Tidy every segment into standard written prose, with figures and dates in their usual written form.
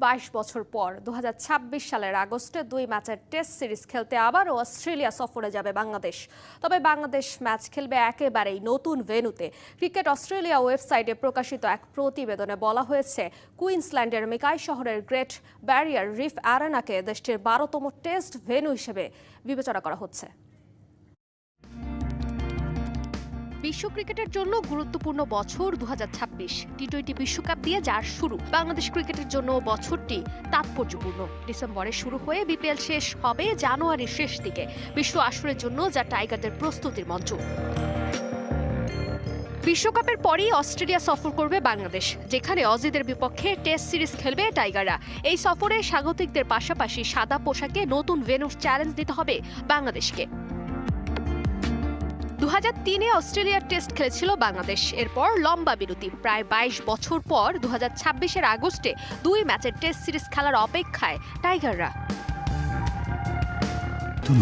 22 বছর পর 2026 সালের আগস্টে 2 ম্যাচের টেস্ট সিরিজ খেলতে আবারও অস্ট্রেলিয়া সফরে যাবে বাংলাদেশ। তবে বাংলাদেশ ম্যাচ খেলবে একেবারেই নতুন ভেন্যুতে। ক্রিকেট অস্ট্রেলিয়া ওয়েবসাইটে প্রকাশিত এক প্রতিবেদনে বলা হয়েছে, কুইন্সল্যান্ডের মেকাই শহরের গ্রেট ব্যারিয়ার রিফ অ্যারেনাকে দেশটির 12তম টেস্ট ভেন্যু হিসেবে বিবেচনা করা হচ্ছে। বিশ্ব ক্রিকেটের জন্য গুরুত্বপূর্ণ বছর 2026। টি-20 বিশ্বকাপ দিয়ে যার শুরু। বাংলাদেশ ক্রিকেটের জন্য বছরটি তাৎপর্যপূর্ণ। ডিসেম্বরে শুরু হয়ে বিপিএল শেষ হবে জানুয়ারির শেষ দিকে, বিশ্ব আসরের জন্য যা টাইগারদের প্রস্তুতির মঞ্চ। বিশ্বকাপের পরই অস্ট্রেলিয়া সফর করবে বাংলাদেশ, যেখানে অজিদের বিপক্ষে টেস্ট সিরিজ খেলবে টাইগাররা। এই সফরে স্বাগতিকদের পাশাপাশি সাদা পোশাকে নতুন ভেন্যুর চ্যালেঞ্জ দিতে হবে বাংলাদেশকে। 2003-এ অস্ট্রেলিয়ার টেস্ট খেলেছিল বাংলাদেশ। এরপর লম্বা বিরতি। প্রায় 22 বছর পর 2026-এর আগস্টে 2 ম্যাচের টেস্ট সিরিজ খেলার অপেক্ষায় টাইগাররা।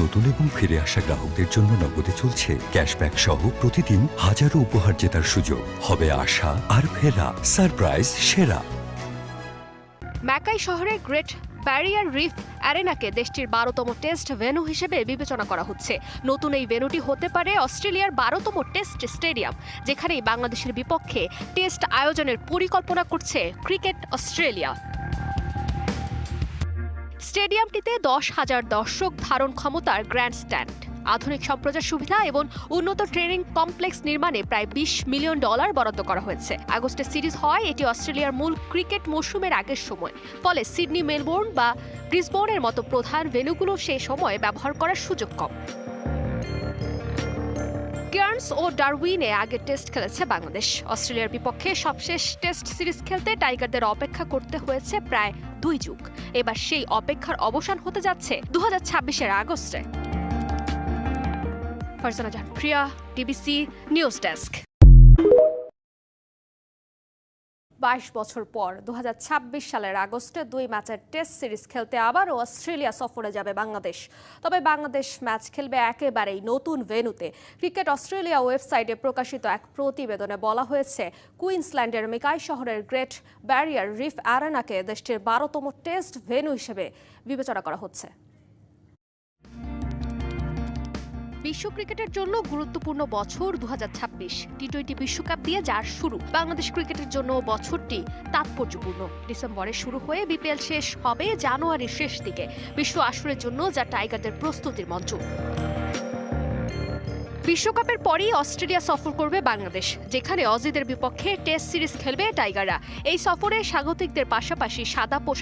নতুন এবং ফিরে আসা গ্রাহকদের জন্য নগদে চলছে ক্যাশব্যাক সহ প্রতিদিন হাজারো উপহার জেতার সুযোগ। হবে আশা আর ফেরা সারপ্রাইজ সেরা। মেকাই শহরে গ্রেট ব্যারিয়ার রিফ অ্যারেনাকে দেশটির 12তম টেস্ট ভেন্যু হিসেবে বিবেচনা করা হচ্ছে। নতুন এই ভেন্যুটি হতে পারে অস্ট্রেলিয়ার 12তম টেস্ট স্টেডিয়াম, যেখানেই বাংলাদেশের বিপক্ষে টেস্ট আয়োজনের পরিকল্পনা করছে ক্রিকেট অস্ট্রেলিয়া। স্টেডিয়ামটিতে 10,000 দর্শক ধারণ ক্ষমতার গ্র্যান্ড স্ট্যান্ড, আধুনিক সম্প্রচার সুবিধা এবং উন্নত ট্রেনিং কমপ্লেক্স নির্মাণে প্রায় $20 মিলিয়ন বরাদ্দ করা হয়েছে। আগস্টে সিরিজ হয়, এটি অস্ট্রেলিয়ার মূল ক্রিকেট মৌসুমের আগের সময়। ফলে সিডনি, মেলবোর্ন বা ব্রিসবেনের মতো প্রধান ভেন্যুগুলো সেই সময় ব্যবহার করার সুযোগ কম। কেয়ার্নস ও ডারউইনে আগে টেস্ট খেলেছে বাংলাদেশ। অস্ট্রেলিয়ার বিপক্ষে সবশেষ টেস্ট সিরিজ খেলতে টাইগারদের অপেক্ষা করতে হয়েছে প্রায় 2 যুগ। এবার সেই অপেক্ষার অবসান হতে যাচ্ছে 2026-এর আগস্টে। ফারজানা জাহান প্রিয়া, ডিবিসি নিউজ ডেস্ক। 22 বছর পর 2026 সালের আগস্টে 2 ম্যাচের টেস্ট সিরিজ খেলতে আবারও অস্ট্রেলিয়া সফরে যাবে বাংলাদেশ। তবে বাংলাদেশ ম্যাচ খেলবে একেবারেই নতুন ভেন্যুতে। ক্রিকেট অস্ট্রেলিয়া ওয়েবসাইটে প্রকাশিত এক প্রতিবেদনে বলা হয়েছে, কুইন্সল্যান্ডের মেকাই শহরের গ্রেট ব্যারিয়ার রিফ অ্যারেনাকে দেশটির 12তম টেস্ট ভেন্যু হিসেবে বিবেচনা করা হচ্ছে। বিশ্ব ক্রিকেটের জন্য গুরুত্বপূর্ণ বছর 2026। টি-20 বিশ্বকাপ দিয়ে যার শুরু। বাংলাদেশ ক্রিকেটের জন্য বছরটি তাৎপর্যপূর্ণ। ডিসেম্বরে শুরু হয়ে বিপিএল শেষ হবে জানুয়ারির শেষ দিকে, বিশ্ব আসরের জন্য যা টাইগারদের প্রস্তুতির মঞ্চ। বিশ্বকাপের পরই অস্ট্রেলিয়া সফর করবে বাংলাদেশ, যেখানে অজিদের বিপক্ষে টেস্ট সিরিজ খেলবে টাইগাররা। এই সফরে স্বাগতিকদের পাশাপাশি সাদা পোশাক